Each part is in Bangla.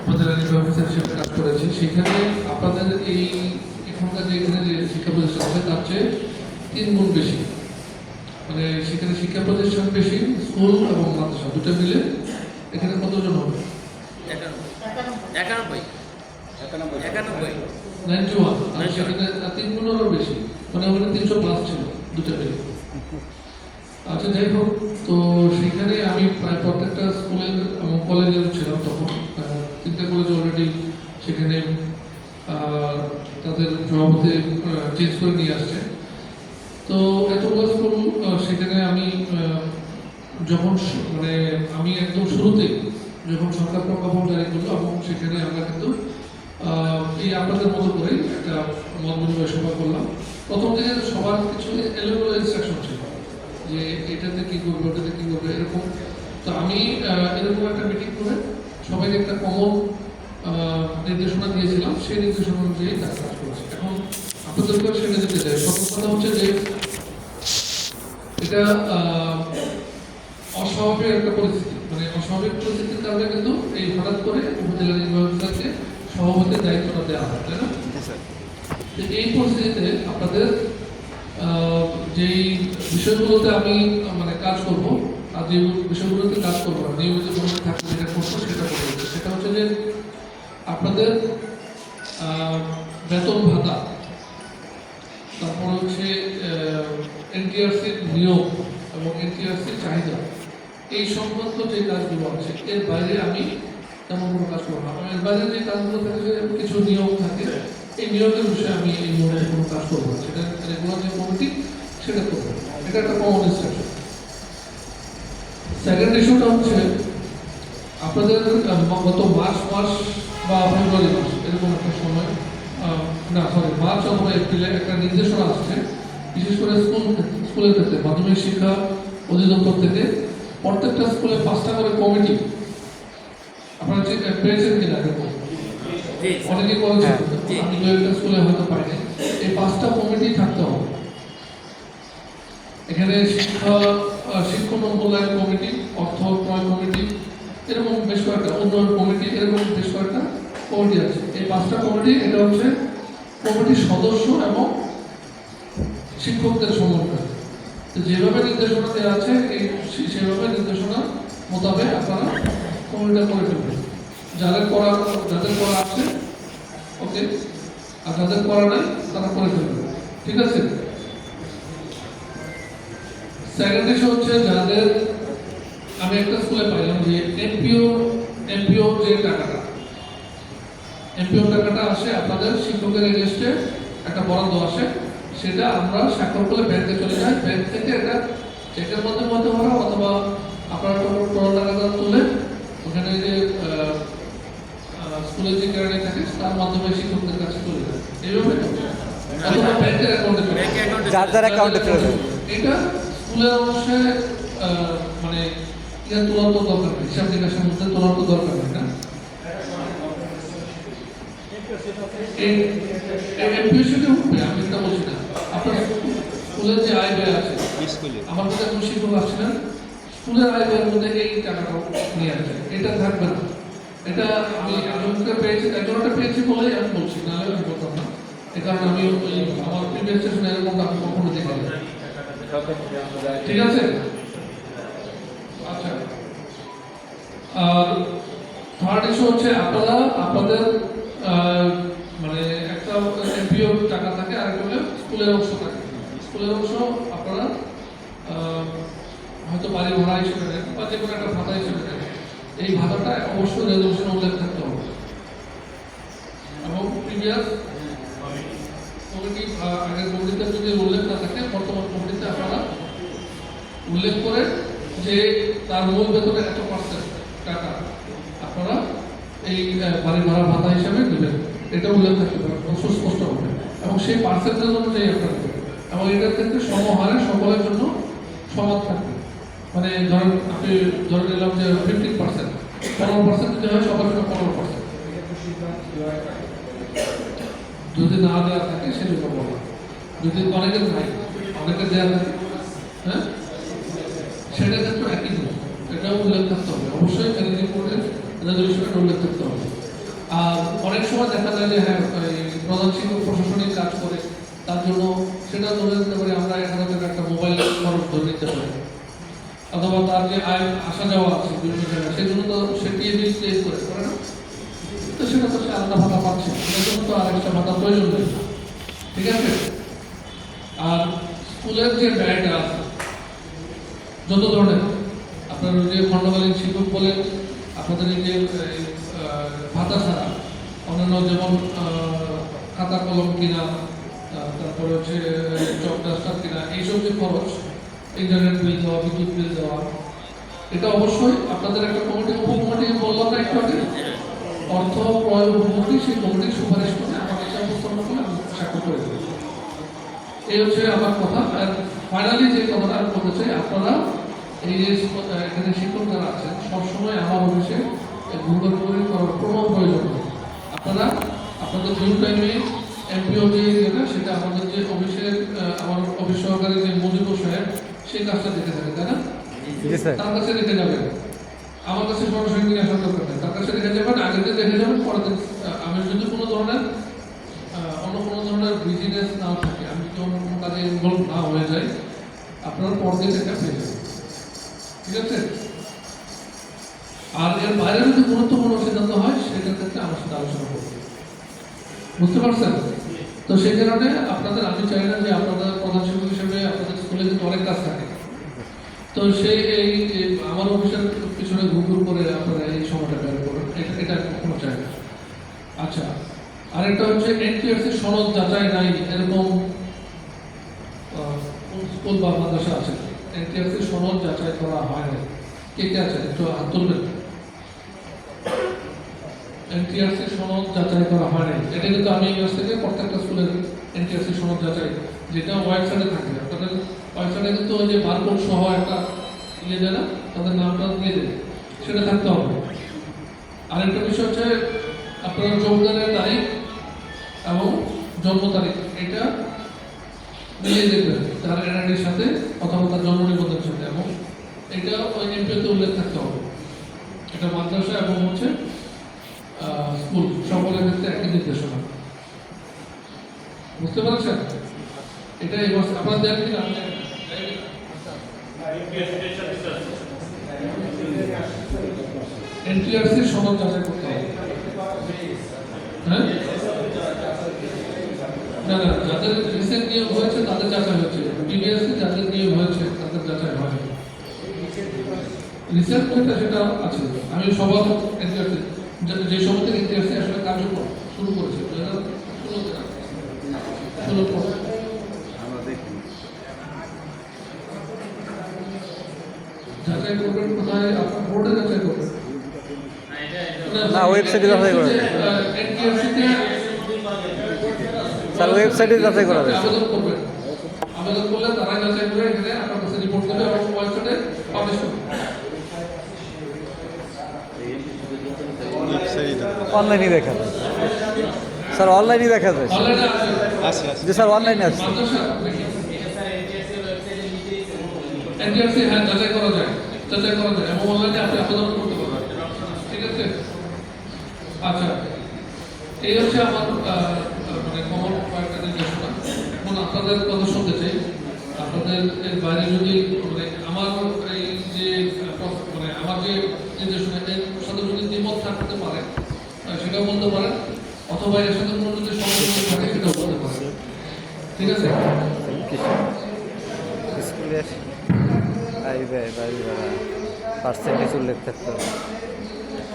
উপজেলা নির্বাহী অফিসার হিসেবে কাজ করেছি। সেখানে আপনাদের এই এখানকার যে এখানে যে শিক্ষা প্রতিষ্ঠান আছে তার চেয়ে 3 গুণ বেশি, মানে সেখানে শিক্ষা প্রতিষ্ঠান বেশি, স্কুল এবং মাদ্রাসা দুটো মিলে এখানে কতজন হবে? 91, আর সেখানে 3 গুণেরও বেশি, মানে ওখানে 300+ ছিল দুটো মিলে। আচ্ছা, যাই হোক, তো সেখানে আমি প্রায় প্রত্যেকটা স্কুলের এবং কলেজের ছিলাম তখন। 3টে কলেজে অলরেডি সেখানে তাদের সভাপতি চেঞ্জ করে নিয়ে আসছে। তো এতগুলো স্কুল সেখানে আমি যখন মানে আমি একদম শুরুতে যখন সরকার প্রজ্ঞাপন জারি করলো, এবং সেখানে আমরা কিন্তু এই আপনাদের মতো করে একটা মত বিনিময় সভা করলাম। প্রথম দিকে সবার কিছু এলোমেলো ইনস্ট্রাকশন ছিল যে এটাতে কি করবে, ওটাতে কি করবে, এরকম। তো আমি এরকম একটা মিটিং করে সবাইকে একটা কমন নির্দেশনা দিয়েছিলাম, সেই নির্দেশনা অনুযায়ী কাজ করেছি। এখন আপনাদেরকেও সেটা দিতে চাই। প্রথম কথা হচ্ছে যে এটা অস্বাভাবিক একটা পরিস্থিতি, মানে অস্বাভাবিক পরিস্থিতির কারণে কিন্তু এই হঠাৎ করে উপজেলা নির্বাহী অফিসারকে সভাপতির দায়িত্বটা দেওয়া হয়, তাই না? এই পরিস্থিতিতে আপনাদের যেই বিষয়গুলোতে আমি মানে কাজ করব, আর যে বিষয়গুলোতে কাজ করবো না, নিয়মিত ভাবে থাকলে যেটা করবো সেটা করবো। সেটা হচ্ছে যে আপনাদের বেতন ভাতা, তারপর হচ্ছে এনটিআরসির নিয়োগ এবং এনটিআরসির চাহিদা, এই সংক্রান্ত যে কাজগুলো আছে এর বাইরে আমি তেমন কোনো কাজ করবো না। এর বাইরে যে কাজগুলো থাকে, যে কিছু নিয়ম থাকে, এই নিয়োগের বিষয়ে আমি এই মুহূর্তে কোনো কাজ করবো না। সেটা রেগুলার যে কমিটি সেটা করবো, এটা একটা কমন ইনস্ট্রাকশন। সেকেন্ড ইস্যুটা হচ্ছে আপনাদের গত মার্চ মাস বা ফেব্রুয়ারি মাস এরকম একটা সময়, না সরি, মার্চ অথবা এপ্রিলে একটা নির্দেশনা আসছে, বিশেষ করে স্কুলের ক্ষেত্রে মাধ্যমিক শিক্ষা অধিদপ্তর থেকে প্রত্যেকটা স্কুলে 5টা করে কমিটি, আপনারা পেয়েছেন কিনা এরকম? অনেকেই বলেছেন, আমি একটা স্কুলে হয়তো পাইনি। এই 5টা কমিটি থাকতে হবে এখানে। শিক্ষণ মূল্যায়ন কমিটি, অর্থ ক্রয় কমিটি, এরকম বেশ কয়েকটা, উন্নয়ন কমিটি, এরকম বেশ কয়েকটা কমিটি আছে। এই 5টা কমিটি, এটা হচ্ছে কমিটির সদস্য এবং শিক্ষকদের সমন্বয়। যেভাবে নির্দেশনা দেওয়া আছে সেভাবে নির্দেশনা মোতাবেক আপনারা কমিটিটা করে ফেলবেন। যাদের করা আছে ওকে, আর যাদের করা নাই তারা করে ফেলবেন, ঠিক আছে? সেকেন্ড ইস্যু হচ্ছে যাদের, আমি একটা স্কুলে পাইলাম যে এমপিও যে টাকাটা আসে আপনাদের শিক্ষকের এগেস্টে একটা বরাদ্দ আসে, সেটা আমরা স্বাক্ষর করে ব্যাংকে চলে যায়। ব্যাংক থেকে এটা চেকের মাধ্যমে হতে পারে, অথবা আপনারা টোটাল টাকাটা তুলে ওখানে যে স্কুলের যে কেরানি থাকে তার মাধ্যমে শিক্ষকদের কাছে চলে যায়, এইভাবে অথবা ব্যাংকের অ্যাকাউন্টে চলে যায়, যার অ্যাকাউন্টে চলে যায়। এটা স্কুলের অবশ্যই মানে তোলার তো দরকার নেই, হিসাব নিকাশের মধ্যে তোলার তো দরকার নেই, না? আমি এটা বলছি না, আপনার স্কুলের যে আয় ব্যয় আছে, আমার কাছে এখন শিক্ষক আসছে না, স্কুলের আয় ব্যয়ের মধ্যে এই টাকাটাও নিয়ে আসছে, এটা থাকবে না। এটা আমি একজনটা পেয়েছি বলেই আমি বলছি, নাহলে আমি বলতাম না। এই কারণে আমি আমার প্রিভিয়াস স্টেশনে এরকমটা আমি কখনো দেখি না, ঠিক আছে? আচ্ছা, আর থার্ড ইস্যু হচ্ছে আপনাদের মানে একটা এমপিও টাকা থাকে, আর একটা হলো স্কুলের অংশ থাকে। স্কুলের অংশ আপনারা হয়তো বাড়ি ভাড়া হিসেবে নেন বা যে কোনো একটা ভাতা হিসেবে নেন, এই ভাতাটা অবশ্যই রেজলিউশনে উল্লেখ থাকতে হবে। এবং প্রিভিয়াস কমিটি, আগের কমিটিতে যদি উল্লেখ না থাকে, বর্তমান কমিটিতে আপনারা উল্লেখ করে যে তার মূল বেতনের এত % টাকা আপনারা এই বাড়ি ভাড়া ভাতা হিসাবে দেবেন, এটা উল্লেখ থাকতে পারে সুস্পষ্ট হবে, এবং সেই পার্সেন্টেজ অনুযায়ী আপনারা দেবেন, এবং এটার ক্ষেত্রে সমহারে সকলের জন্য সমান থাকবে। মানে ধরেন আপনি ধরে নিলাম যে 15%, 15% যদি হয় সবার জন্য 15%, যদি না দেওয়া থাকে সেটা বলা, যদি অনেকের নাই, অনেকের দেওয়া থাকে, হ্যাঁ, সেটা ক্ষেত্রে একই জিনিস, এটাও উল্লেখ থাকতে হবে অবশ্যই। রেজলিউশনে উল্লেখ থাকতে হবে। আর অনেক সময় দেখা যায় যে হ্যাঁ এই প্রধান শিক্ষক প্রশাসনিক কাজ করে, তার জন্য সেটা ধরে নিতে পারি আমরা 1000 টাকা একটা মোবাইল খরচ ধরে নিতে পারি, অথবা তার যে আয় আসা যাওয়া আছে বিভিন্ন জায়গায় সেগুলো তো সে টিএবি প্লেস করে না, তো সেটা তো সে আলাদা ভাতা পাচ্ছে, সেটার জন্য তো আর একটা ভাতা প্রয়োজন নেই। ঠিক আছে? আর স্কুলের যে ব্যয়টা আছে যত ধরনের, আপনার ওই যে খণ্ডকালীন শিক্ষক বলেন, আপনাদের এই যে ভাতা ছাড়া অন্যান্য যেমন খাতা কলম কিনা, তারপরে হচ্ছে চক ডাস্টার কিনা, এইসব যে খরচ, ইন্টারনেট বিল দেওয়া, বিদ্যুৎ বিল দেওয়া, এটা অবশ্যই আপনাদের একটা কমিটি, উপকমিটি বললাম না একটু আগে, অর্থ প্রয়োগ উপকমিটি, সেই কমিটির সুপারিশ করে আমার কাছে উপস্থাপন করে আমি স্বাক্ষর করে দেবো। এই হচ্ছে আমার কথা। আর ফাইনালি যে কথাটা আমি বলতে চাই, আপনারা এই যে এখানে শিক্ষক যারা আছেন সবসময় আমার অফিসে গুগল করার কোনো প্রয়োজন নেই। আপনারা আপনাদের ডিউ টাইমে এমপিও যে যেটা, সেটা আমাদের যে অফিসের আমার অফিস সহকারী যে মুজিবুর সাহেব, সেই কাজটা দেখে থাকে, তাই না? তার কাছে দেখে যাবেন, আমার কাছে সরাসরি নিয়ে আসার দরকার নেই, তার কাছে দেখে যাবেন, আগে দিন দেখে যাবেন, পরের দিন আমি যদি কোনো ধরনের অন্য কোনো ধরনের বিজিনেস না থাকে, আমি যদি অন্য কোনো কাজে ইনভলভ না হয়ে যাই, আপনার পরদিন এটা পেয়ে যাবেন। ঠিক আছে? আর এর বাইরে যদি গুরুত্বপূর্ণ সিদ্ধান্ত হয় সেটার ক্ষেত্রে আমার সাথে আলোচনা করবো। বুঝতে পারছেন? তো সেই কারণে আপনাদের আমি চাই না যে আপনাদের প্রধান শিক্ষক হিসেবে আপনাদের স্কুলে কিন্তু অনেক কাজ থাকে, তো সেই এই আমার অফিসের পিছনে ঘুরঘুর করে আপনারা এই সময়টা বের করেন, এটা কখনো চাই না। আচ্ছা, আরেকটা হচ্ছে এনটিআরসি সনদ যাচাই নাই এরকম স্কুল বা মাদ্রাসা আছে, এনটিআরসি সনদ যাচাই করা হয় না, কে কে আছে একটু হাত তুলবেন। এনটিআরসি সনদ যাচাই করা হয় নাই, এটা কিন্তু আমি এই কাছ থেকে প্রত্যেকটা স্কুলের এনটিআরসি সনদ যাচাই, যেটা ওয়েবসাইটে থাকে, আপনাদের ওয়েবসাইটে কিন্তু ওই যে বারকোড সহ একটা ইয়ে দেয় না, তাদের নামটা দিয়ে দেয়, সেটা থাকতে হবে। আরেকটা বিষয় হচ্ছে আপনার যোগদানের তারিখ এবং জন্ম তারিখ, এটা মিলিয়ে দেখবেন তার এনআইডির সাথে অথবা তার জন্ম নিবন্ধনের সাথে, এবং এটা ওই এমপিওতে উল্লেখ থাকতে হবে। এটা মাদ্রাসা এবং হচ্ছে স্কুল সকলের ক্ষেত্রে একই নির্দেশনা। বুঝতে পারছেন? এটা এবার আপনার দেন কিনা এনটিআরসি সনদ যাচাই করতে হবে। হ্যাঁ, না না, যাদের রিসেন্ট নিয়োগ হয়েছে তাদের যাচাই হচ্ছে, প্রিভিয়াসলি যাদের নিয়োগ হয়েছে তাদের যাচাই হয়। রিসেন্ট যেটা সেটা আছে, আমি সবার এনটিআরসি যে সময় থেকে এনটিআরসি আসলে কার্যক্রম শুরু করেছে 2016 যাচাই করবেন কোথায়? আপনার বোর্ডে যাচাই করবেন না, ওয়েবসাইটে যাচাই করা যায়। এনটিআরসিতে স্যার ওয়েবসাইটে যাচাই করা যায়। আবেদন করবেন, আবেদন করলে তারাই যাচাই করে এখানে আপনার কাছে রিপোর্ট দেবে এবং ওয়েবসাইটে পাবলিশ করবে। অনলাইনে দেখা যায় স্যার, অনলাইনে দেখা যায় অলরেডি আছে জি স্যার, অনলাইনে আছে। মাদ্রাসা এনটিআরসি হ্যাঁ যাচাই করা যায় এবং অনলাইনে আপনি আবেদন করতে পারবেন। ঠিক আছে? আচ্ছা, এই হচ্ছে আমার মানে কমন কয়েকটা নির্দেশনা। এখন আপনাদের কথা শুনতে চাই। আপনাদের এর বাইরে যদি মানে আমার এই যে মানে আমার যে নির্দেশনা এর সাথে যদি দ্বিমত থাকতে পারে সেটাও বলতে পারেন, অথবা এর সাথে কোনো যদি সমস্যা থাকে সেটাও বলতে পারেন। ঠিক আছে? স্কুলের আয় ব্যয় বাড়ি ভাড়া পার্সেন্টেজ উল্লেখ থাকতে হবে।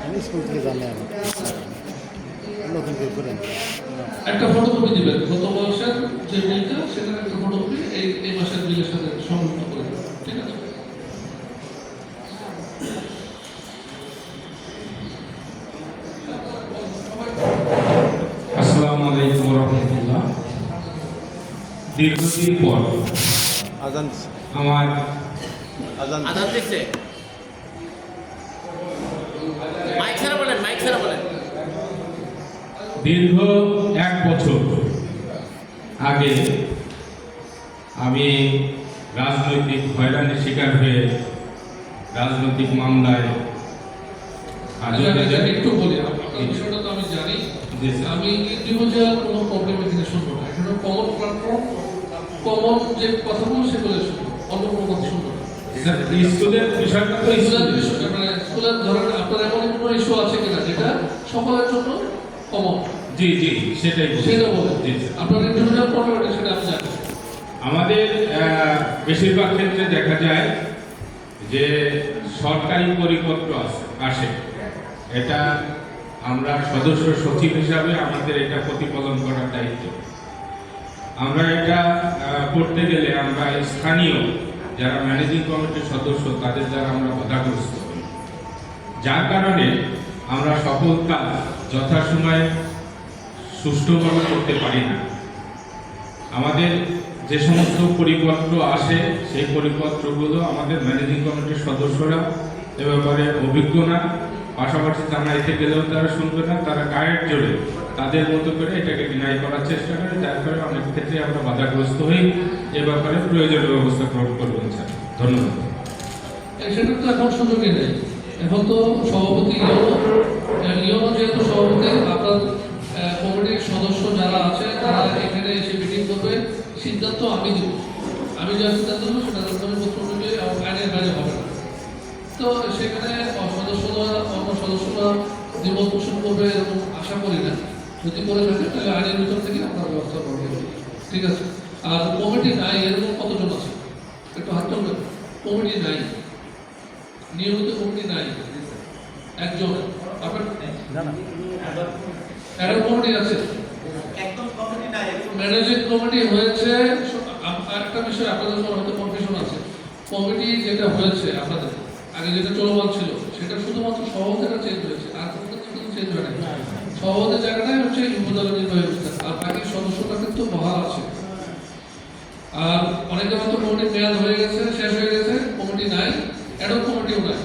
আমি স্কুল থেকে জানি নতুন করে করেন একটা ফটোকপি দিবেন, গত মাসের যে বিলটা সেটার একটা ফটোকপি এই মাসের বিলের সাথে সংযুক্ত করে দেবেন। ঠিক আছে? আসসালামু আলাইকুম রহমতুল্লাহ। দীর্ঘদিন পর আজান আমার আজান আজাদ দিচ্ছে। মাইক ছাড়া বলেন। দীর্ঘ 1 বছর আগে আমি রাজনৈতিক হয়রানির শিকার হয়ে রাজনৈতিক মামলায় আজও একটু বলি, আপনার বিষয়টা তো আমি জানি। জি, স্যার। আমি ইন্ডিভিজুয়াল কোনো প্রবলেম এখানে শুনবো না, এখানে কমন প্ল্যাটফর্ম, কমন যে কথাগুলো সেগুলো শুনবো, অন্য কোনো কথা শুনবো না। স্যার, স্কুলের বিষয়টা তো স্কুলের স্কুলের বিষয়, মানে স্কুলের ধরেন আপনার এমন কোনো ইস্যু আছে কিনা যেটা সকলের জন্য কমন, জি জি সেটাই বলছি। সেটা বলেন। জি স্যার। আপনার ইন্ডিভিজুয়াল প্রবলেম সেটা আমি জানি। আমাদের বেশিরভাগ ক্ষেত্রে দেখা যায় যে সরকারি পরিপত্র আসে, এটা আমরা সদস্য সচিব হিসাবে আমাদের এটা প্রতিপালন করার দায়িত্ব। আমরা এটা করতে গেলে আমরা স্থানীয় যারা ম্যানেজিং কমিটির সদস্য তাদের দ্বারা আমরা বাধাগ্রস্ত হই, যার কারণে আমরা সকল কাজ যথাসময়ে সুষ্ঠুভাবে করতে পারি না। আমাদের যে সমস্ত পরিপত্র আসে সেই পরিপত্রগুলো আমাদের ম্যানেজিং কমিটির সদস্যরা এ ব্যাপারে অভিজ্ঞ না, পাশাপাশি থানায় গেলেও তারা শুনবে না, তারা গায়ের জোরে তাদের মতো করে এটাকে ডিনাই করার চেষ্টা করে, যার কারণে অনেক ক্ষেত্রে আমরা বাধাগ্রস্ত হই। এ ব্যাপারে প্রয়োজনীয় ব্যবস্থা গ্রহণ করবেন স্যার। ধন্যবাদ। সেটা তো এখন সুযোগই নেই, এখন তো সভাপতি ইয়নো যেহেতু সভাপতি, আপনার কমিটির সদস্য যারা আছে তারা এখানে এসে মিটিং করবে, সিদ্ধান্ত আমি দেব, আমি যা সিদ্ধান্ত দেবো সেটা পত্র নেবে এবং আইনের বাইরে হবে না। তো সেখানে সদস্যরা, অন্য সদস্যরা দ্বিমত পোষণ করবে এরকম আশা করি না। যদি করে থাকে তাহলে আইনের ভিতর থেকে আপনার ব্যবস্থা করবে, ঠিক আছে? আর কমিটি নাই এরকম কতজন আছে একটু হাত তুলবেন। কমিটি নাই, নিয়মিত কমিটি নাই, একজন। আপনার একটা কমিটি আছে, ম্যানেজিং কমিটি হয়েছে। আরেকটা বিষয় আপনাদের হয়তো কনফিউশন আছে, কমিটি যেটা হয়েছে আপনাদের আগে যেটা চলমান ছিল সেটা শুধুমাত্র সভাপতিটা চেঞ্জ হয়েছে, আর কোনো কিছু চেঞ্জ হয় না। সভাপতির জায়গাটাই হচ্ছে উপজেলা নির্বাহী অফিসার, আর বাকি সদস্যরা কিন্তু বহাল আছে। আর অনেকে হয়তো কমিটির মেয়াদ হয়ে গেছে, শেষ হয়ে গেছে, কমিটি নাই, অ্যাডক কমিটিও নাই,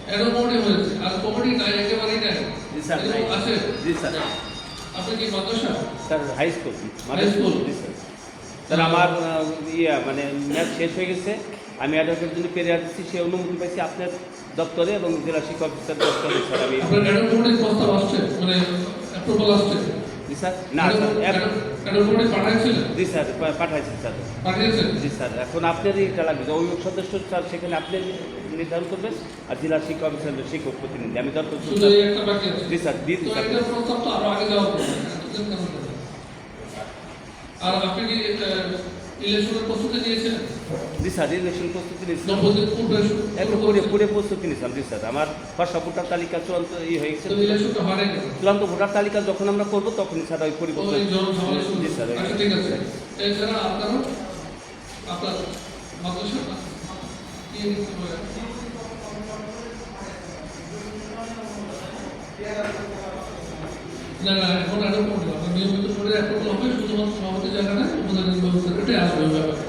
অ্যাডক কমিটি হয়েছে আর কমিটি নাই, একেবারেই নাই। আছে আপনি কি মাদ্রাসা? Sir high school. High school. Sir আমার মানে ম্যাচ শেষ হয়ে গেছে, আমি অ্যাডভোকেটের জন্য পেরিয়ার দিচ্ছি, সে অনুমতি পাইছি আপনার দপ্তরে এবং জেলা শিক্ষা অফিসার দপ্তরে। স্যার আমি আপনার অ্যাডক কমিটির প্রস্তাব আসছে, মানে অ্যাপ্রুভাল আসছে? জি স্যার। না স্যার, অ্যাডক কমিটি পাঠাইছিলেন? জি স্যার পাঠাইছি স্যার। পাঠিয়েছেন? জি স্যার। এখন আপনারই এটা লাগবে, অভিভাবক সদস্য স্যার সেখানে আপনি নির্ধারণ করবেন, আর জেলা শিক্ষা অফিসার শিক্ষক প্রতিনিধি আমি দপ্তর। শুধু এই একটা বাকি আছে? জি স্যার দিন তো স্যার। একটা প্রস্তাব তো আরো আগে যাওয়ার কথা। আর আপনি কি ইলেকশনের প্রস্তুতি নিয়েছেন? জি স্যার ইলেকশন প্রস্তুতি নিয়েছি, দম্পতির পূর্বে একটু পুরে প্রস্তুতি নিয়েছিলাম। জি স্যার আমার খসড়া ভোটার তালিকা চূড়ান্ত হয়ে গেছে, তো ইলেকশনটা হয় না। চূড়ান্ত ভোটার তালিকা যখন আমরা করবো তখনই স্যার ওই পরিবর্তন। ওই জনসভা শুরু। জি স্যার। আচ্ছা ঠিক আছে। এছাড়া আপনার মাদ্রাসা কি না না এখন আরো করবো, আপনার নিয়মিত করে এখন হবে, শুধুমাত্র সভাপতি জায়গাটা উপজেলা নির্বাহী সেক্রেটারি আসবে ওই ব্যাপারে।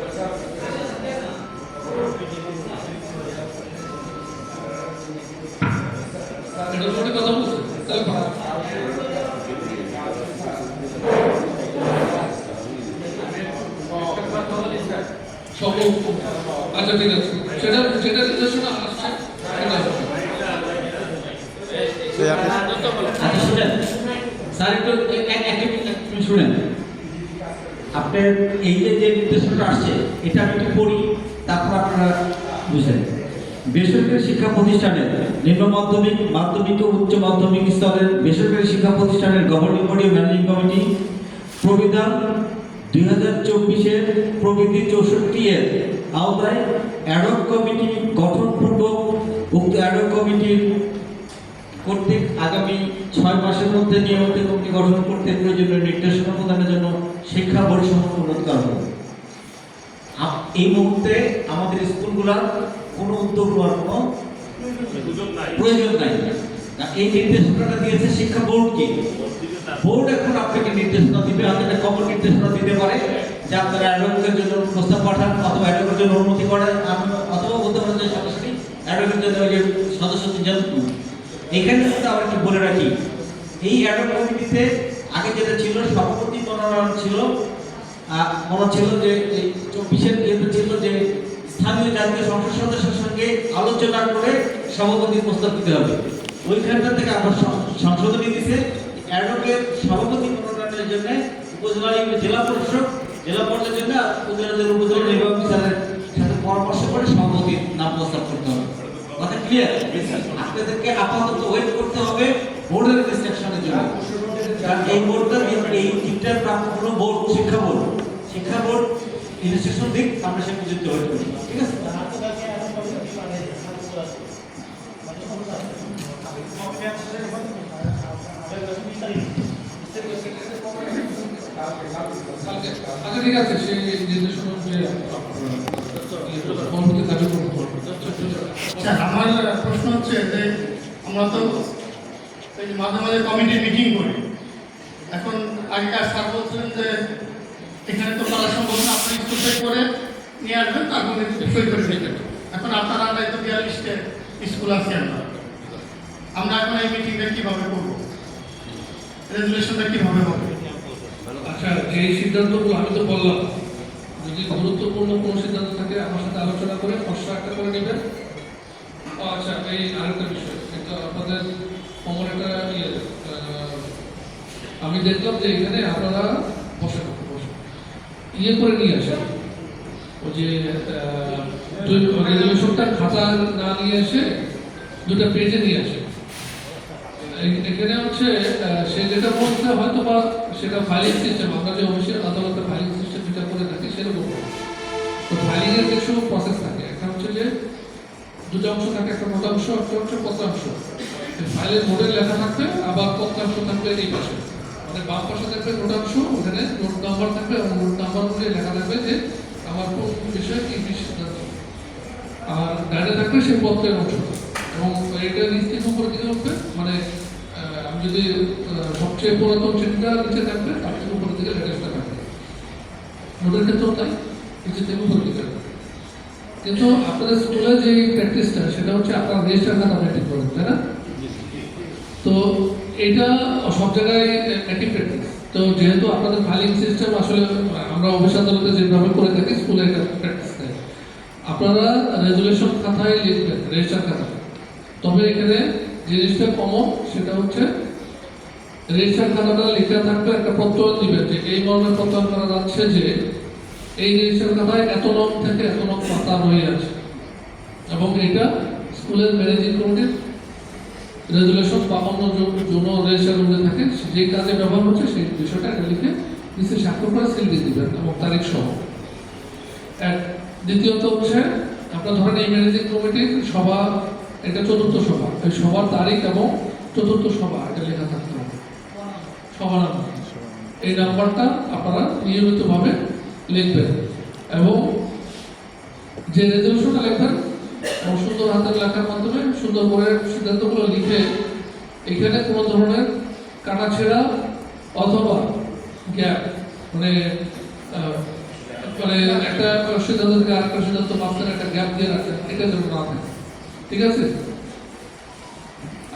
এটার সাথে কথা বলছে তাহলে সকল। আচ্ছা ঠিক আছে, সেটা নির্দেশনা আসছে, সেটা হবে। স্যার একটু একটু শুনেন, আপনার এই যে নির্দেশনাটা আসছে এটা আমি একটু পড়ি, তারপর আপনারা বুঝলেন। বেসরকারি শিক্ষা প্রতিষ্ঠানের নিম্ন মাধ্যমিক, মাধ্যমিক ও উচ্চ মাধ্যমিক স্তরের বেসরকারি শিক্ষা প্রতিষ্ঠানের গভর্নিং বডি ও ম্যানেজিং কমিটি প্রবিধান 2024-এর প্রবৃদ্ধি 64-এর আওতায় অ্যাডক কমিটি গঠনপূর্বক উক্ত অ্যাডক কমিটির কর্তৃক আগামী 6 মাসের মধ্যে নিয়মিত কমিটি গঠন করতে প্রয়োজনীয় নির্দেশনা প্রদানের জন্য শিক্ষা বোর্ড সমূহ অনুরোধ করা হবে। এই মুহূর্তে আমাদের স্কুলগুলোর কোনো উদ্যোগ নেওয়ার কোনো প্রয়োজন নাই। এই নির্দেশনাটা দিয়েছে শিক্ষা বোর্ডকে। বোর্ড এখন আপনাকে নির্দেশনা দিবে, আপনাকে কমন নির্দেশনা দিতে পারে যে আপনারা অ্যাডভোকেটের জন্য প্রস্তাব পাঠান, অথবা অ্যাডভোকেটের জন্য অনুমতি করেন, অথবা বলতে পারেন যে সরাসরি অ্যাডভোকেটের জন্য ওই যে সদস্যদের জন্য। এখানে কিন্তু আবার একটু বলে রাখি, এই অ্যাডক কমিটিতে আগে যেটা ছিল সভাপতি মনোনয়ন ছিল, মনে ছিল যে এই 24-এর ইয়েতে ছিল যে স্থানীয় জাতীয় সংসদ সদস্যের সঙ্গে আলোচনা করে সভাপতির প্রস্তাব দিতে হবে। ওইখানটা থেকে আবার সংশোধনী দিছে অ্যাডভোকেট সভাপতি মনোনয়নের জন্য উপজেলা জেলা পরিষদ জেলা পর্যায়ের জন্য উপজেলা নির্বাহী অফিসারের সাথে পরামর্শ করে সভাপতির নাম প্রস্তাব করতে হবে। কথা ক্লিয়ার? আপনাদেরকে আপাতত ওয়েট করতে হবে বোর্ডের ইনস্ট্রাকশনের জন্য। কারণ এই বোর্ডটা এই তিনটার প্রাপ্ত হলো বোর্ড শিক্ষা বোর্ড ইনস্ট্রাকশন দিক, আমরা সে পর্যন্ত ওয়েট করি। ঠিক আছে? আচ্ছা ঠিক আছে, সেই নির্দেশনা অনুযায়ী পরবর্তী কার্যক্রম করবো। আচ্ছা, আমার প্রশ্ন হচ্ছে যে আমরা তো এই যে মাঝে মাঝে কমিটি মিটিং করি, এখন আগেকার স্যার বলছিলেন যে এখানে তো করা সম্ভব না, আপনি স্কুল থেকে করে নিয়ে আসবেন, তারপর সই করে দেবেন। এখন আপনারা তো 42টা স্কুল আছে, আমরা এখন এই মিটিংটা কীভাবে করবো, রেজুলেশনটা কীভাবে হবে? আচ্ছা, এই সিদ্ধান্তগুলো আমি তো বললাম, যদি গুরুত্বপূর্ণ কোনো সিদ্ধান্ত থাকে আমার সাথে আলোচনা করে খসড়া একটা করে নেবেন। আচ্ছা, এই আরেকটা বিষয়, এটা আপনাদের আমার একটা আমি দেখলাম যে এখানে আপনারা বসে করে নিয়ে আসেন, ওই যে রেজলিউশনটা খাতা না নিয়ে এসে দুটা পেজে নিয়ে আসে। এখানে হচ্ছে সে যেটা বলতে হয়তো বা সেটা ফাইলিং সিস্টেম, আমরা যে অফিসের আদালতের ফাইলিং সিস্টেম যেটা করে থাকি সেরকম। তো ফাইলিংয়ের কিছু প্রসেস থাকে, একটা হচ্ছে যে দুটো অংশ থাকে, একটা মোটাংশ, একটা হচ্ছে পত্রাংশ। ফাইলের মোডে লেখা থাকবে, আবার পত্রাংশ থাকবে এই পাশে, মানে বাম পাশে থাকবে নোটাংশ, ওখানে নোট নাম্বার থাকবে এবং নোট নাম্বার অনুযায়ী লেখা থাকবে যে আমার কোন বিষয়ে কি সিদ্ধান্ত, আর ডাইরে থাকবে সেই পত্রের অংশ। এবং এটা নিশ্চিত উপরে দিকে উঠবে, মানে আমি যদি সবচেয়ে পুরাতন চিঠিটা নিচে থাকবে, তার থেকে উপরের দিকে লেটেস্টটা থাকবে। নোটের ক্ষেত্রেও তাই, নিচে থেকে উপরের দিকে। কিন্তু আপনাদের স্কুলে যে প্র্যাকটিসটা সেটা হচ্ছে আপনারা রেজিস্টার খাতা মেনটেন করেন, তাই না? তো এটা সব জায়গায় একই প্র্যাকটিস। তো যেহেতু আপনাদের ফাইলিং সিস্টেম আসলে আমরা অফিস আদালতে যেভাবে করে থাকি, স্কুলে এটা প্র্যাকটিস নেই। আপনারা রেজুলেশন খাতায় লিখবেন, রেজিস্টার খাতায়। তবে এখানে জিনিসটা কমন, সেটা হচ্ছে রেজিস্টার খাতাটা লেখা থাকবে, একটা প্রত্যয় দিবেন যে এই মর্মের প্রত্যয় করা যাচ্ছে যে এই রেজিস্টার খাতায় এত নং থেকে এত নং পাতা রয়ে আছে, এবং এটা স্কুলের ম্যানেজিং কমিটির রেজুলেশন 52 জন রেজিস্টার রুমে থাকে, যে কাজে ব্যবহার হচ্ছে সেই বিষয়টা এটা লিখে নিচে স্বাক্ষর করে সিল দিয়ে দিবেন এবং তারিখ সহ। দ্বিতীয়ত হচ্ছে আপনার ধরেন এই ম্যানেজিং কমিটির সভা, এটা 4র্থ সভা, এই সভার তারিখ এবং 4র্থ সভা এটা লেখা থাকতে হবে, সভা নাম্বার। এই নাম্বারটা আপনারা নিয়মিতভাবে লিখবেন এবং যে রেজলিউশনটা লিখবেন সুন্দর হাতের লেখার মাধ্যমে সুন্দর করে সিদ্ধান্তগুলো লিখে এখানে কোনো ধরনের কাটাছেঁড়া অথবা গ্যাপ, মানে একটা সিদ্ধান্ত থেকে আরেকটা সিদ্ধান্ত মাঝখানে একটা গ্যাপ দিয়ে রাখেন, এটা যেন না থাকে। ঠিক আছে?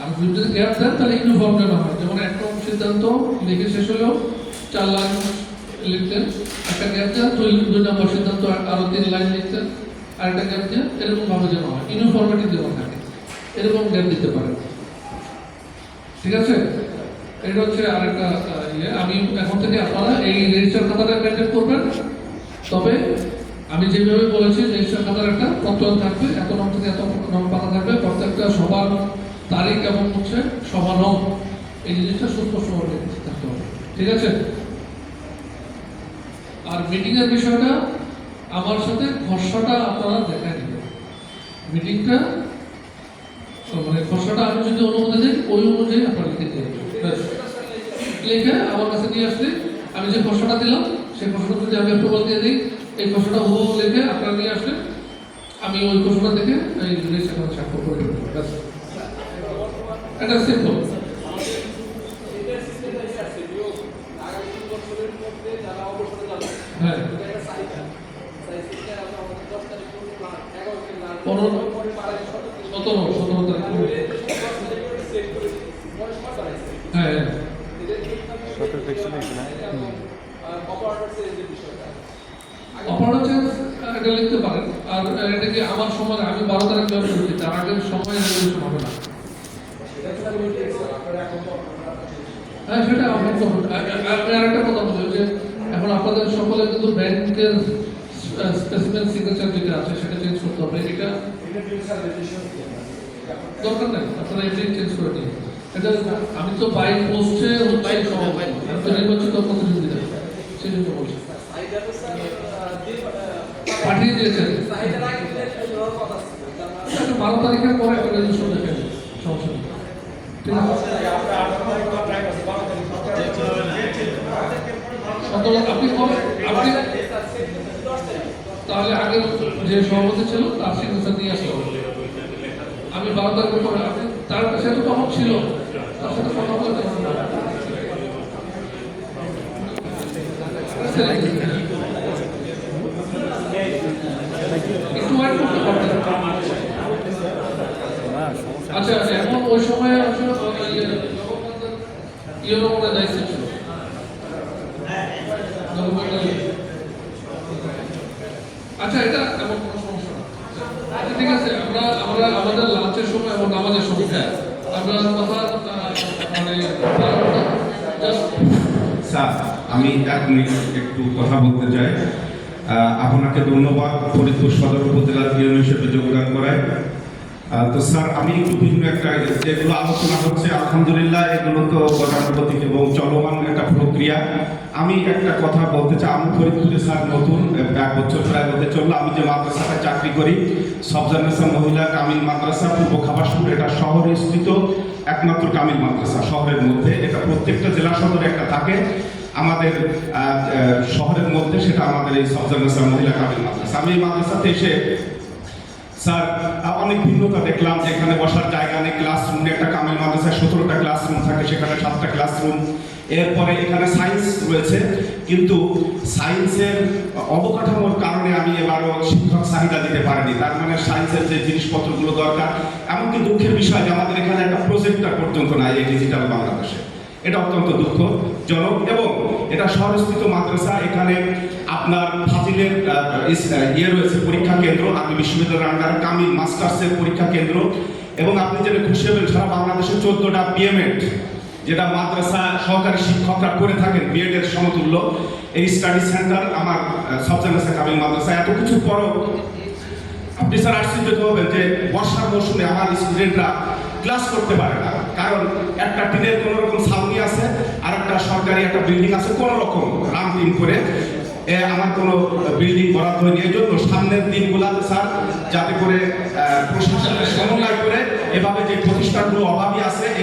আর যদি গ্যাপ দেন তাহলে ইউনিফর্ম যেন হয়, যেমন একরকম সিদ্ধান্ত লিখে শেষ হলেও 4 লাইন লিখতেন, একটা গ্যাপ দেন 2 নম্বর সিদ্ধান্ত আরো 3 লাইন লিখতেন, আর একটা গ্যাপ দেন, এরকম ভাবে যেন হয়, ইউনিফর্মিটি দেওয়া থাকে, এরকম গ্যাপ দিতে পারেন। ঠিক আছে? এটা হচ্ছে আরেকটা ইয়ে। আমি এখন থেকে আপনারা এই রেজিস্টার খাতাটা মেনটেন করবেন। তবে আমি যেভাবে বলেছি রেজিস্টার খাতার একটা প্রত্যয় থাকবে, এত নং থেকে এত নং পাতা থাকবে, প্রত্যেকটা সবার তারিখ এবং হচ্ছে সভা নং, এই জিনিসটা সুস্পষ্টভাবে থাকতে হবে। ঠিক আছে? আর মিটিংয়ের বিষয়টা আমার সাথে খসড়াটা আপনারা দেখায় নেবেন। মিটিংটা মানে খসড়াটা আমি যদি অনুমতি দিই ওই অনুযায়ী আপনারা লিখে দিয়ে লিখে আমার কাছে নিয়ে আসলে আমি যে খসড়াটা দিলাম সেই খসড়া যদি আমি অ্যাপ্রুভাল দিয়ে দিই, এই খসড়াটা হুবহু লিখে আপনারা নিয়ে আসলে আমি ওই খসড়া থেকে এই রেজিস্ট্রেশন স্বাক্ষর করে দেবো। এটা সিম্পল। হ্যাঁ, 17 তারিখ। হ্যাঁ, 17 দেখছি নাকি না? অপারেটর চেঞ্জ এটা লিখতে পারেন। আর এটাকে আমার সময় আমি 12 তারিখ জয়েন করেছি, তার আগের সময় রেজলিউশন হবে না। হ্যাঁ, সেটা আপনি করুন। আমি আরেকটা কথা বলি যে এখন আপনাদের সকলে কিন্তু ব্যাংকের স্পেসিফিক সিগনেচার যেটা আছে সেটা চেঞ্জ করতে হবে। এটা দরকার নেই, আপনারা এমনি চেঞ্জ করে দিন। এটা আমি তো বাই পোস্টে নির্বাচিত প্রতিনিধি সেই জন্য বলছি, পাঠিয়ে দিয়েছেন। 12 তারিখের পরে একটা রেজিস্ট্রেশন দেখেন, সমস্যা নেই। ঠিক আছে, 17 আপনি আপনি তাহলে আগের যে সভাপতি ছিল তার সিগনেচার নিয়ে আসতে হবে। আমি 12 তারিখের পরে আপনি তার কাছে তো তখন ছিল, তার সাথে কথা বলতে একটু ওয়েট করতে পারতেন। আচ্ছা, এখন ওই সময় ইয়েরও মনে দায়িত্ব ছিল। আচ্ছা, এটা এমন কোনো সমস্যা না। আচ্ছা, ঠিক আছে, আমরা আমাদের লাঞ্চের সময় এবং নামাজের সময় আমরা কথা মানে স্যার, আমি 1 মিনিট একটু কথা বলতে চাই। আপনাকে ধন্যবাদ ফরিদপুর সদর উপজেলার ইউনিয়ন হিসেবে যোগদান করায়। তো স্যার, আমি একটু ভিন্ন একটা যেগুলো আলোচনা হচ্ছে আলহামদুলিল্লাহ এগুলো তো গতানুগতিক এবং চলমান একটা প্রক্রিয়া। আমি একটা কথা বলতে চাই, আমি ফরিদপুরে স্যার নতুন 1 বছর প্রায় হতে চললো। আমি যে মাদ্রাসায় চাকরি করি সবজানেসা মহিলা কামিল মাদ্রাসা পূর্ব খাবাসপুর, এটা শহরে স্থিত একমাত্র কামিল মাদ্রাসা শহরের মধ্যে। এটা প্রত্যেকটা জেলা সদরে একটা থাকে, আমাদের শহরের মধ্যে সেটা আমাদের এই সবজানেসা মহিলা কামিল মাদ্রাসা। আমি এই মাদ্রাসাতে এসে স্যার অনেক ভিন্নতা দেখলাম, যেখানে বসার জায়গা নেই, ক্লাসরুম একটা কামিল মাদ্রাসায় 17টা ক্লাসরুম থাকে, সেখানে 7টা ক্লাসরুম। এরপরে এখানে সায়েন্স রয়েছে, কিন্তু সায়েন্সের অবকাঠামোর কারণে আমি এবারও শিক্ষক চাহিদা দিতে পারিনি। তার মানে সায়েন্সের যে জিনিসপত্রগুলো দরকার, এমনকি দুঃখের বিষয় যে আমাদের এখানে একটা প্রজেক্টর পর্যন্ত নাই এই ডিজিটাল বাংলাদেশে। এটা অত্যন্ত দুঃখজনক। এবং এটা শহরস্থিত মাদ্রাসা, এখানে আপনার ফাজিলের রয়েছে পরীক্ষা কেন্দ্র, আপনি বিশ্ববিদ্যালয়ের আন্ডারে কামিল মাস্টার্সের পরীক্ষা কেন্দ্র, এবং আপনি যেটা খুশি হবেন সারা বাংলাদেশে 14টা বিএমএড যেটা মাদ্রাসা সহকারী শিক্ষকরা করে থাকেন বিএড এর সমতুল্য, এই স্টাডি সেন্টার আমার সবজানেসা কামিল মাদ্রাসা। এত কিছু পরও আপনি স্যার আশ্চর্য হবেন যে বর্ষার মৌসুমে আমার স্টুডেন্টরা ক্লাস করতে পারে না, কারণ একটা টিনের কোনো রকম ছাউনি আছে আর একটা সরকারি একটা বিল্ডিং আছে, কোনো রকম রাম টিম করে আমার কোনো বিল্ডিং বরাদ্দ হয়নি। এই জন্য সামনের দিনগুলোতে স্যার যাতে করে প্রশাসনের সমন্বয় করে এভাবে যে প্রতিষ্ঠানগুলো অভাবী আছে এ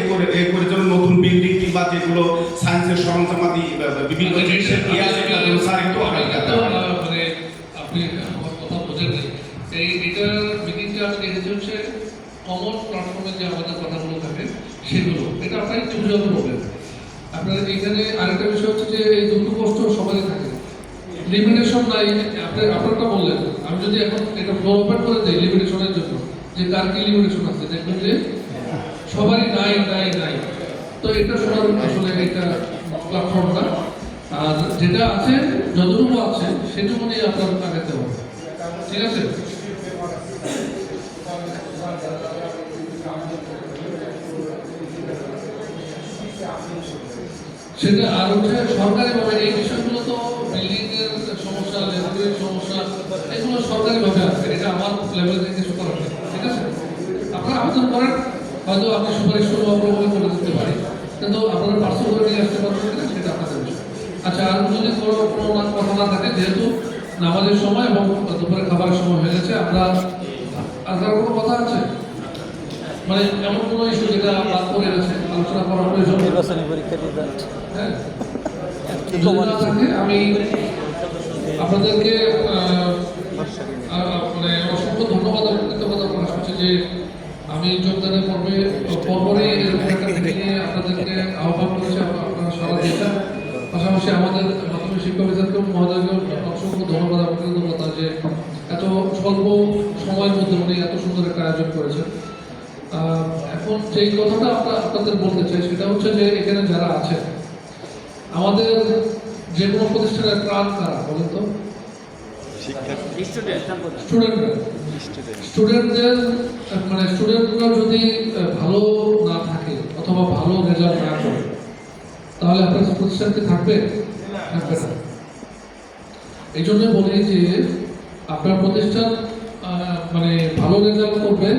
করে যেন নতুন বিল্ডিং কিংবা যেগুলো সায়েন্সের সরঞ্জামাদি বিভিন্ন জিনিসের স্যার একটু মানে আপনি আমার কথা বোঝেন নাই। এইটার মিটিংটা আমি দেখেছি হচ্ছে কমন প্ল্যাটফর্মে যে আমাদের কথাগুলো থাকে সেগুলো, এটা আপনার একটু বুঝাতে বলবেন। আপনার এখানে আরেকটা বিষয় হচ্ছে যে এই দুটো কষ্ট সবারই থাকে, লিমিটেশন নাই। আপনারটা বললেন, আমি যদি এখন এটা ফ্লোর ওপেন করে দিই লিমিটেশনের জন্য, যে কার কি লিমিটেশন আছে, দেখবেন যে সবারই নাই নাই নাই। তো এটা শোনার আসলে এটা প্ল্যাটফর্ম না, আর যেটা আছে যতটুকু আছে সেটুকু নিয়ে আপনার আগাতে হবে, ঠিক আছে? সেটা আর হচ্ছে সরকারিভাবে এই বিষয়গুলো তো বিল্ডিং এর সমস্যা, লেবারের সমস্যা, এগুলো সরকারিভাবে আছে, এটা আমার লেভেল থেকে কিছু করার নেই, ঠিক আছে? আপনারা আবেদন করেন, হয়তো আপনি সুপারিশ করে অগ্রগতি করে দিতে পারি, কিন্তু আপনারা পার্সেল করে নিয়ে আসতে পারবেন কিনা সেটা আপনাদের বিষয়। আচ্ছা, আর যদি কোনো কথা না থাকে, যেহেতু নামাজের সময় এবং দুপুরে খাবারের সময় হয়ে গেছে, আমরা আর কারো কোনো কথা আছে মানে এমন কোনো ইস্যু যেটা বাদ করে গেছে আলোচনা করার প্রয়োজন? নির্বাচনী পরীক্ষার রেজাল্ট হ্যাঁ, আমি আপনাদেরকে মানে অসংখ্য ধন্যবাদ এবং কৃতজ্ঞতা প্রকাশ করছি যে আমি যোগদানের পরপরই এরকম একটা মিটিংয়ে আপনাদেরকে আহ্বান করেছি, আপনারা সারা দিয়েছেন। পাশাপাশি আমাদের মাধ্যমিক শিক্ষা বিভাগকে মহোদয়কে অসংখ্য ধন্যবাদ এবং কৃতজ্ঞতা যে এত স্বল্প সময়ের মধ্যে উনি এত সুন্দর একটা আয়োজন করেছেন। এখন যেই কথাটা আপনাদের বলতে চাই সেটা হচ্ছে যে এখানে যারা আছেন, আমাদের যে কোনো প্রতিষ্ঠানের প্রাণ কারা বলেন তো? স্টুডেন্টদের মানে স্টুডেন্টরা যদি ভালো না থাকে অথবা ভালো রেজাল্ট না করে তাহলে আপনার প্রতিষ্ঠান কি থাকবে? থাকবে না। এই জন্য বলি যে আপনার প্রতিষ্ঠান মানে ভালো রেজাল্ট করবে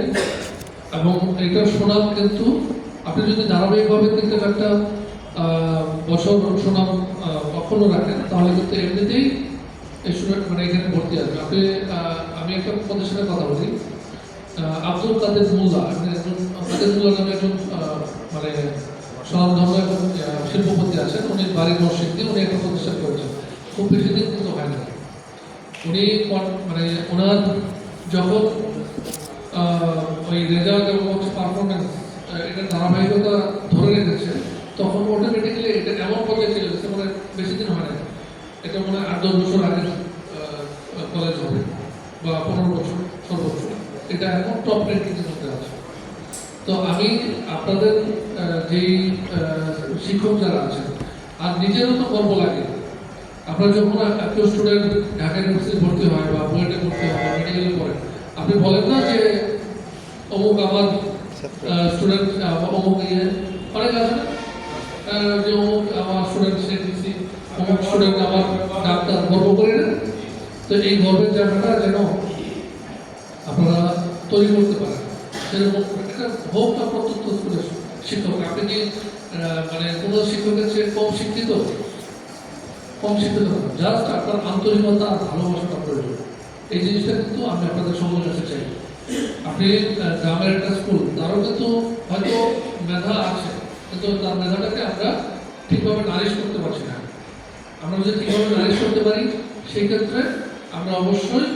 এবং এটা সুনাম কিন্তু আপনি যদি ধারাবাহিকভাবে 3-4টা বছর সুনাম অক্ষুণ্ণ রাখেন তাহলে কিন্তু এমনিতেই স্টুডেন্ট মানে এখানে ভর্তি আসবে। আপনি আমি একটা প্রতিষ্ঠানের কথা বলি, আব্দুল কাদের মোল্লা কাদের মোল্লা নামে একজন মানে স্বনামধন্য এবং শিল্পপতি আছেন, উনি বাড়ির মসজিদ উনি একটা প্রতিষ্ঠান করেছেন, খুব বেশি দিন কিন্তু হয় না। উনি মানে ওনার যখন ওই রেজাল্ট এবং পারফরমেন্স এটা ধারাবাহিকতা ধরে রেখেছে তখন অটোমেটিক্যালি এটা এমন পর্যায়ে চলে গেছে, মানে বেশি দিন হয় না, এটা মনে হয় 8-10 বছর আগে কলেজ হবে বা 15 বছর সর্বোচ্চ, এটা এখন টপ র্যাঙ্কিংয়ের মধ্যে আছে। তো আমি আপনাদের যেই শিক্ষক যারা আছেন আর নিজেরও তো গর্ব লাগে, আপনার যখন একটা স্টুডেন্ট ঢাকা ইউনিভার্সিটি ভর্তি হয় বা বুয়েটে ভর্তি হয় বা মেডিকেলে পড়ে, আপনি বলেন না যে অমুক আমার স্টুডেন্ট অমুক অনেক আছে না যে অমুক আমার স্টুডেন্ট সেটিসি অমুক স্টুডেন্ট আমার ডাক্তার, গর্ব করি না? তো এই গর্বের জায়গাটা যেন আপনারা তৈরি করতে পারেন, সেরকম একটা হোক না প্রত্যন্ত স্কুলের শিক্ষক। আপনি কি মানে কোনো শিক্ষকের চেয়ে কম শিক্ষিত না, জাস্ট আপনার আন্তরিকতা আর ভালোবাসাটা প্রয়োজন। এই জিনিসটা কিন্তু আমি আপনাদের সঙ্গে কাছে চাই। আপনি গ্রামের একটা স্কুল, তারও কিন্তু হয়তো মেধা আছে, কিন্তু তার মেধাটাকে আমরা ঠিকভাবে নারিশ করতে পারছি না। আমরা যদি ঠিকভাবে নারিশ করতে পারি সেই ক্ষেত্রে আমরা অবশ্যই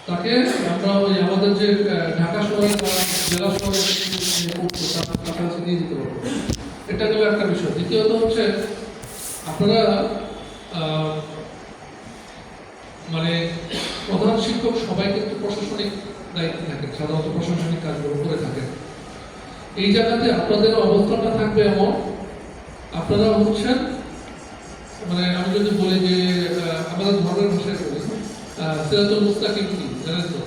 তাকে আমরা ওই আমাদের যে ঢাকা শহরে জেলা শহরে তার কাছে নিয়ে দিতে পারবো। এটা গেল একটা বিষয়। দ্বিতীয়ত হচ্ছে আপনারা মানে প্রধান শিক্ষক সবাই কিন্তু প্রশাসনিক দায়িত্বে থাকেন, সাধারণত প্রশাসনিক কাজগুলো করে থাকেন। এই জায়গাতে আপনাদের অবস্থানটা থাকবে এমন, আপনারা হচ্ছেন মানে আমি যদি বলি যে আমাদের ধর্মের ভাষায় বলি সিরাতুল মুস্তাকিম কি জানেন তো?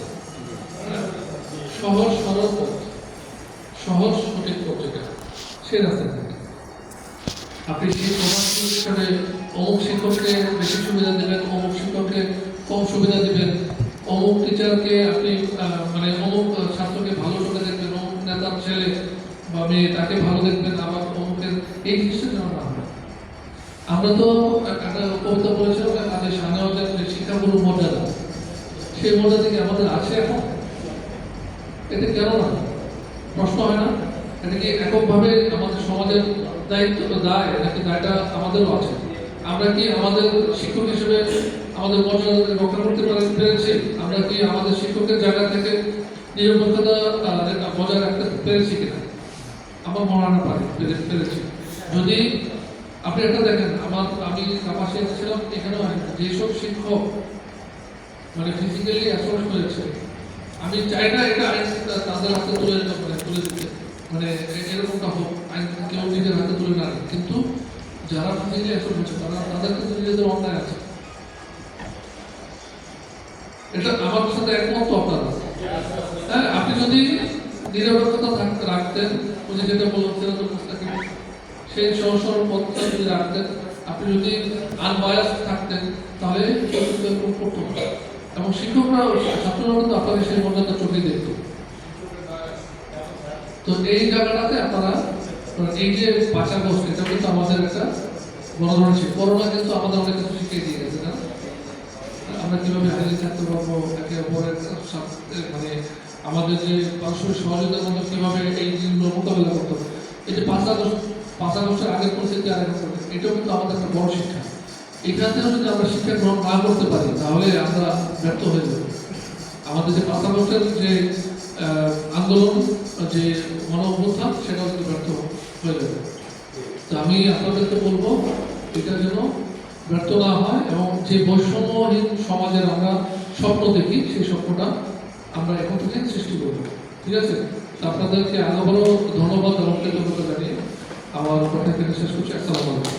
সহজ সরল পথ, সহজ সঠিক পথ যেটা, সেই রাস্তায় থাকে। আপনি সেই প্রধান হিসেবে অমুক শিক্ষককে বেশি সুবিধা দেবেন, অমুক শিক্ষককে কম সুবিধা দেবেন, অমুক টিচারকে আপনি মানে অমুক ছাত্রকে ভালো চোখে দেখবেন, অমুক নেতার ছেলে বা মেয়ে তাকে ভালো দেখবেন, আবার অমুকের এই জিনিসটা যেন না হয়। আমরা তো একটা কবিতা বলেছিলাম যে আমাদের সাধারণত শিক্ষাগুরুর মর্যাদা, সেই মর্যাদা কি আমাদের আছে এখন? এটা কেন না? প্রশ্ন হয় না? এটা কি এককভাবে আমাদের সমাজের দায়িত্ব দায় নাকি দায়টা আমাদেরও আছে? আমরা কি আমাদের শিক্ষক হিসেবে আমাদের মর্যাদা রক্ষা করতে পেরেছি? আমরা কি আমাদের শিক্ষকের জায়গা থেকে নিরপেক্ষতা বজায় রাখতে পেরেছি কিনা? আমার মনে হয় না পেরেছি। যদি আপনি একটা দেখেন, আমি কাপাসে ছিলাম, এখানেও যেসব শিক্ষক মানে ফিজিক্যালি অ্যাসল্ট হয়েছে, আমি চাই না এটা আইন তাদের হাতে তুলে দিতে, মানে এরকমটা হোক, আইন কেউ নিজের হাতে তুলে না, কিন্তু যারা ফিজিক্যালি অ্যাসল্ট হয়েছে তাদের কিন্তু নিজেদের অন্যায় আছে। এটা আমার সাথে একমত আপনারা। হ্যাঁ, আপনি যদি নিরপেক্ষতা রাখতেন, উনি যেটা বলছেন সেই সহজ সরল পথটা যদি রাখতেন, আপনি যদি আনবায়াস থাকতেন তাহলে করতো না, এবং শিক্ষকরা ছাত্ররা কিন্তু আপনাদের সেই মর্যাদা চোখে দেখত। তো এই জায়গাটাতে আপনারা এই যে বাঁচা গোষ্ঠী, এটা কিন্তু আমাদের একটা বড় ধরনের শিক্ষা। করোনা কিন্তু আমাদের অনেক কিছু শিখিয়ে দিয়ে গেছে না, আমরা কিভাবে হাজির থাকতে পারবো, একে অপরের মানে আমাদের যে পারস্পরিক সহযোগিতার মধ্যে কিভাবে এই জিনিসগুলো মোকাবেলা করতে হবে। এই যে 5 আগস্টের আগের পরিস্থিতি আর এখন এটাও কিন্তু আমাদের একটা বড় শিক্ষা। এখান থেকে যদি আমরা শিক্ষা গ্রহণ না করতে পারি তাহলে আমরা ব্যর্থ হয়ে যাব। আমাদের যে 5 আগস্টের যে আন্দোলন, যে গণ অভ্যুত্থান, সেটাও কিন্তু ব্যর্থ হয়ে যাবে। তো আমি আপনাদেরকে বলবো এটা যেন ব্যর্থ না হয়, এবং যে বৈষম্যহীন সমাজের আমরা স্বপ্ন দেখি সেই স্বপ্নটা আমরা এখন থেকে সৃষ্টি করব। ঠিক আছে? আপনাদেরকে আরো ধন্যবাদ এবং কৃতজ্ঞতা জানিয়ে আমার কথা শেষ করছি। আসসালামু আলাইকুম।